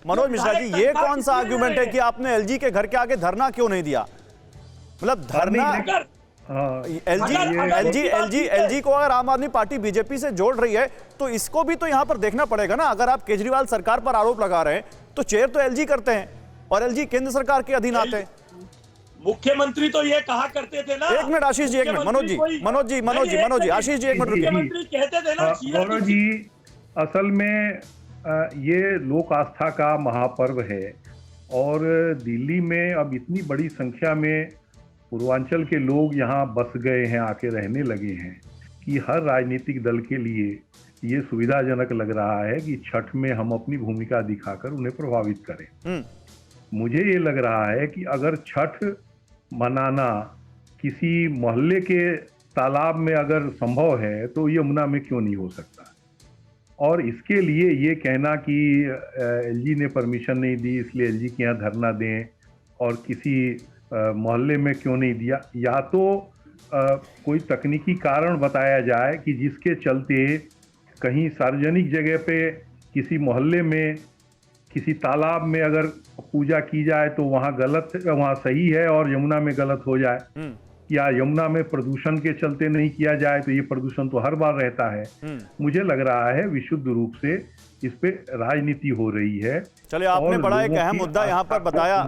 मनोज मिश्रा जी, ये कौन सा आर्गुमेंट है कि आपने एलजी के घर के आगे धरना क्यों नहीं दिया? मतलब धरना, एलजी को अगर आम आदमी पार्टी बीजेपी से जोड़ रही है तो इसको भी तो यहां पर देखना पड़ेगा ना। अगर आप केजरीवाल सरकार पर आरोप लगा रहे हैं तो चेयर तो एलजी करते हैं और एलजी केंद्र सरकार के अधीन आते हैं। मुख्यमंत्री तो ये कहा करते थे ना। एक मिनट आशीष जी, एक मिनट, मनोज जी, आशीष जी एक मिनट, मुख्यमंत्री कहते थे ना। गौरव जी, असल में ये लोक आस्था का महापर्व है और दिल्ली में अब इतनी बड़ी संख्या में पूर्वांचल के लोग यहाँ बस गए हैं, आके रहने लगे हैं कि हर राजनीतिक दल के लिए ये सुविधाजनक लग रहा है कि छठ में हम अपनी भूमिका दिखाकर उन्हें प्रभावित करें। मुझे ये लग रहा है कि अगर छठ मनाना किसी मोहल्ले के तालाब में अगर संभव है तो यमुना में क्यों नहीं हो सकता। और इसके लिए ये कहना कि एलजी ने परमिशन नहीं दी इसलिए एलजी के यहाँ धरना दें और किसी मोहल्ले में क्यों नहीं दिया, या तो कोई तकनीकी कारण बताया जाए कि जिसके चलते कहीं सार्वजनिक जगह पे किसी मोहल्ले में किसी तालाब में अगर पूजा की जाए तो वहाँ गलत, वहाँ सही है और यमुना में गलत हो जाए, या यमुना में प्रदूषण के चलते नहीं किया जाए तो ये प्रदूषण तो हर बार रहता है। मुझे लग रहा है विशुद्ध रूप से इस पे राजनीति हो रही है। चलिए, आपने बड़ा एक अहम मुद्दा यहाँ पर बताया,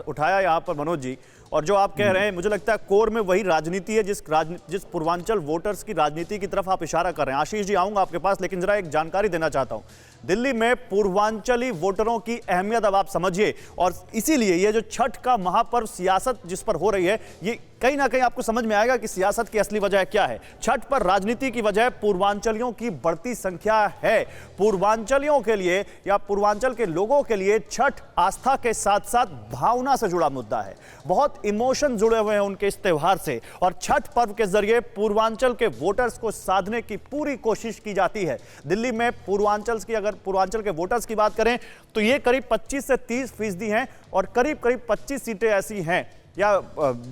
उठाया यहाँ पर मनोज जी, और जो आप कह रहे हैं मुझे लगता है कोर में वही राजनीति है जिस पूर्वांचल वोटर्स की राजनीति की तरफ आप इशारा कर रहे हैं। आशीष जी, आऊंगा आपके पास, लेकिन जरा एक जानकारी देना चाहता हूं। दिल्ली में पूर्वांचली वोटरों की अहमियत अब आप समझिए, और इसीलिए ये जो छठ का महापर्व सियासत जिस पर हो रही है, ये कहीं ना कहीं आपको समझ में आएगा कि सियासत की असली वजह क्या है। छठ पर राजनीति की वजह पूर्वांचलियों की बढ़ती संख्या है। पूर्वांचलियों के लिए या पूर्वांचल के लोगों के लिए छठ आस्था के साथ साथ भावना से जुड़ा मुद्दा है। बहुत इमोशन जुड़े हुए हैं उनके इस त्योहार से, और छठ पर्व के जरिए पूर्वांचल के वोटर्स को साधने की पूरी कोशिश की जाती है। दिल्ली में पूर्वांचल के वोटर्स की बात करें तो ये करीब 25 से 30% हैं, और करीब 25 सीटें ऐसी हैं या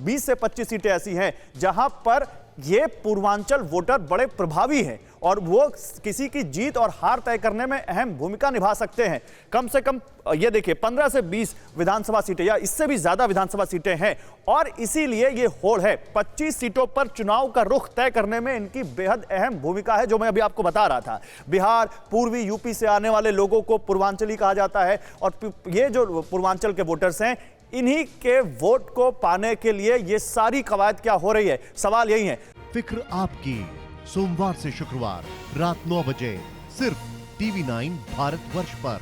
20 से 25 सीटें ऐसी हैं जहां पर ये पूर्वांचल वोटर बड़े प्रभावी हैं और वो किसी की जीत और हार तय करने में अहम भूमिका निभा सकते हैं। कम से कम ये देखिए 15 से 20 विधानसभा सीटें या इससे भी ज्यादा विधानसभा सीटें हैं, और इसीलिए ये होड़ है। 25 सीटों पर चुनाव का रुख तय करने में इनकी बेहद अहम भूमिका है, जो मैं अभी आपको बता रहा था। बिहार, पूर्वी यूपी से आने वाले लोगों को पूर्वांचली कहा जाता है, और ये जो पूर्वांचल के वोटर्स हैं, इन्हीं के वोट को पाने के लिए ये सारी कवायद क्या हो रही है। सवाल यही है। फिक्र आपकी, सोमवार से शुक्रवार रात 9 बजे सिर्फ TV9 भारतवर्ष पर।